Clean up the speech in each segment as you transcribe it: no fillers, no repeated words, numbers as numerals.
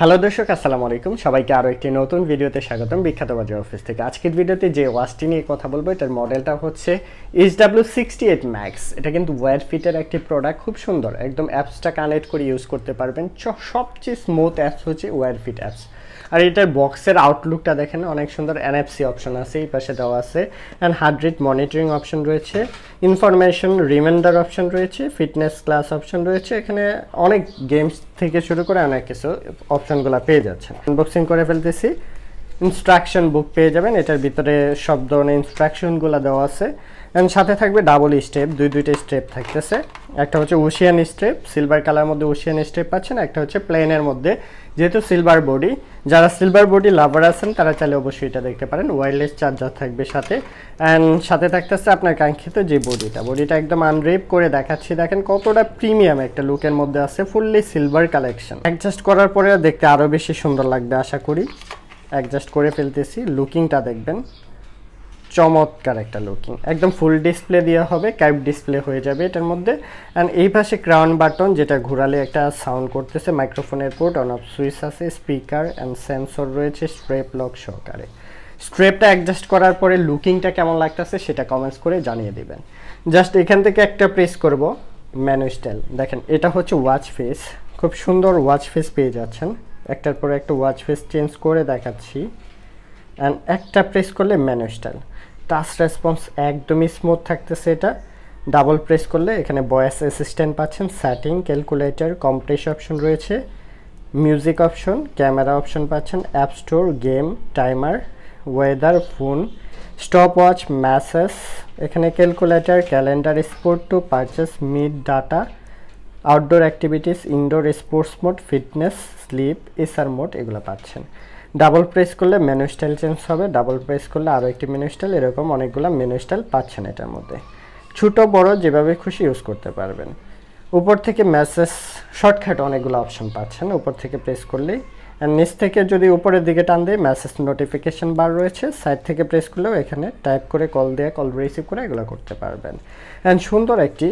Hello দর্শক, আসসালামু আলাইকুম। সবাইকে আরও একটি নতুন ভিডিওতে স্বাগতম বিখ্যাত বাজার অফিস থেকে। আজকের ভিডিওতে যে ওয়াচটি নিয়ে কথা বলবো, এটার মডেলটা হচ্ছে HW68 Max। এটা কিন্তু ওয়্যার ফিটের একটি প্রোডাক্ট, খুব সুন্দর, একদম অ্যাপসটা কানেক্ট করে ইউজ করতে পারবেন। সবচেয়ে স্মুথ অ্যাপস হচ্ছে ওয়্যার ফিট অ্যাপস। আর এটার বক্সের আউটলুকটা দেখেন, অনেক সুন্দর। NFC অপশন আছে, এই পাশে দেওয়া আছে, and heart rate monitoring option রয়েছে, ইনফরমেশন রিমাইন্ডার অপশন রয়েছে, ফিটনেস ক্লাস অপশন রয়েছে। এখানে অনেক গেমস থেকে শুরু করে অনেক কিছু অপশনগুলো পেয়ে যাচ্ছেন। আনবক্সিং করে ফেলতেছি। ইনস্ট্রাকশন বুক পেয়ে যাবেন, এটার ভিতরে সব ধরনের ইনস্ট্রাকশনগুলো দেওয়া আছে। অ্যান্ড সাথে থাকবে ডাবল স্টেপ, দুইটা স্টেপ থাকতেছে। একটা হচ্ছে ওশিয়ান স্টেপ, সিলভার কালার মধ্যে ওশিয়ান স্টেপ পাচ্ছেন। একটা হচ্ছে প্লেনের মধ্যে, যেহেতু সিলভার বডি, যারা সিলভার বডি লাভার আছেন তারা চাইলে অবশ্যই এটা দেখতে পারেন। ওয়্যারলেস চার্জার থাকবে সাথে, অ্যান্ড সাথে থাকতেছে আপনার কাঙ্ক্ষিত যে বডিটা একদম আনরেপ করে দেখাচ্ছি। দেখেন কতটা প্রিমিয়াম একটা লুকের মধ্যে আছে, ফুললি সিলভার কালেকশন। অ্যাডজাস্ট করার পরে দেখতে আরও বেশি সুন্দর লাগবে আশা করি। অ্যাডজাস্ট করে ফেলতেছি, লুকিংটা দেখবেন, চমৎকার একটা লুকিং। একদম ফুল ডিসপ্লে দেওয়া হবে, কার্ভ ডিসপ্লে হয়ে যাবে এটার মধ্যে। অ্যান্ড এই পাশে ক্রাউন বাটন, যেটা ঘোরালে একটা সাউন্ড করতেছে, মাইক্রোফোনের পোর্ট, অন অফ সুইচ আছে, স্পিকার অ্যান্ড সেন্সর রয়েছে, স্ট্রেপ লক সহকারে। স্ট্রেপটা অ্যাডজাস্ট করার পরে লুকিংটা কেমন লাগতেছে সেটা কমেন্টস করে জানিয়ে দিবেন। জাস্ট এখান থেকে একটা প্রেস করব, ম্যানু স্টাইল। দেখেন এটা হচ্ছে ওয়াচ ফেস, খুব সুন্দর ওয়াচ ফেস পেয়ে যাচ্ছেন। একটার পরে একটা ওয়াচ ফেস চেঞ্জ করে দেখাচ্ছি। অ্যান্ড একটা প্রেস করলে ম্যানু স্টাইল। টাচ রেসপন্স একদমই স্মুথ থাকতেছে এটা। ডাবল প্রেস করলে এখানে ভয়েস অ্যাসিস্ট্যান্ট পাচ্ছেন, সেটিং, ক্যালকুলেটর, কম্প্রেস অপশন রয়েছে, মিউজিক অপশন, ক্যামেরা অপশন পাচ্ছেন, app store, game, timer, weather, phone, stop watch, message, এখানে calculator, calendar, sport to purchase, mid, data, outdoor activities, indoor sports mode, fitness, sleep, SR mode, এগুলো পাচ্ছেন। Double press করলে menu style change হবে, double press করলে আরও একটি menu style, এরকম অনেকগুলো মেনু স্টাইল পাচ্ছেন এটার মধ্যে। ছোটো বড় যেভাবে খুশি ইউজ করতে পারবেন। উপর থেকে মেসেজ শর্টকাট অনেকগুলো অপশন পাচ্ছেন উপর থেকে প্রেস করলেই। আর নিচ থেকে যদি উপরের দিকে টান দিয়ে মেসেজ নোটিফিকেশন বার রয়েছে, সাইড থেকে প্রেস করলেও এখানে টাইপ করে কল দিয়ে কল রিসিভ করে এগুলো করতে পারবেন। অ্যান্ড সুন্দর একটি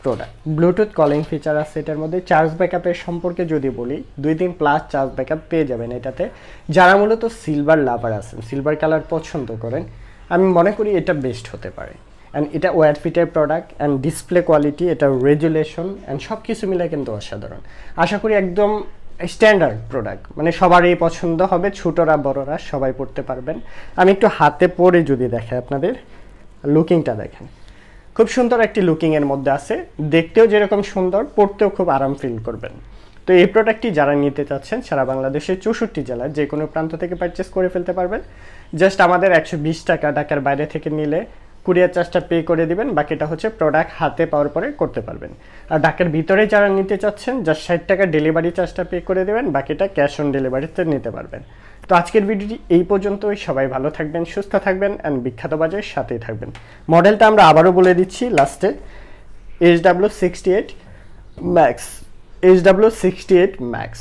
প্রোডাক্ট। ব্লুটুথ কলিং ফিচার আছে এটার মধ্যে। চার্জ ব্যাকআপের সম্পর্কে যদি বলি, 2 দিন প্লাস চার্জ ব্যাকআপ পেয়ে যাবেন এটাতে। যারা মূলত সিলভার লাভার আছেন, সিলভার কালার পছন্দ করেন, আমি মনে করি এটা বেস্ট হতে পারে। অ্যান্ড এটা ওয়্যার ফিটের প্রোডাক্ট, অ্যান্ড ডিসপ্লে কোয়ালিটি, এটা রেজুলেশন অ্যান্ড সব কিছু মিলে কিন্তু অসাধারণ। আশা করি একদম স্ট্যান্ডার্ড প্রোডাক্ট, মানে সবারই পছন্দ হবে, ছোটরা বড়রা সবাই পড়তে পারবেন। আমি একটু হাতে পরে যদি দেখে আপনাদের, লুকিংটা দেখেন, খুব সুন্দর একটি লুকিংয়ের মধ্যে আছে। দেখতেও যেরকম সুন্দর, পড়তেও খুব আরাম ফিল করবেন। তো এই প্রোডাক্টটি যারা নিতে চাচ্ছেন, সারা বাংলাদেশের 64 জেলার যে কোনো প্রান্ত থেকে পারচেস করে ফেলতে পারবেন। জাস্ট আমাদের 120 টাকা ঢাকার বাইরে থেকে নিলে কুরিয়ার চার্জটা পে করে দিবেন, বাকিটা হচ্ছে প্রোডাক্ট হাতে পাওয়ার পরে করতে পারবেন। আর ঢাকার ভিতরে যারা নিতে চাচ্ছেন, জাস্ট 60 টাকা ডেলিভারি চার্জটা পে করে দেবেন, বাকিটা ক্যাশ অন ডেলিভারিতে নিতে পারবেন। তো আজকের ভিডিওটি এই পর্যন্তই। সবাই ভালো থাকবেন, সুস্থ থাকবেন, অ্যান্ড বিখ্যাত বাজারের সাথেই থাকবেন। মডেলটা আমরা আবারও বলে দিচ্ছি লাস্টে, HW68 Max, HW68 Max।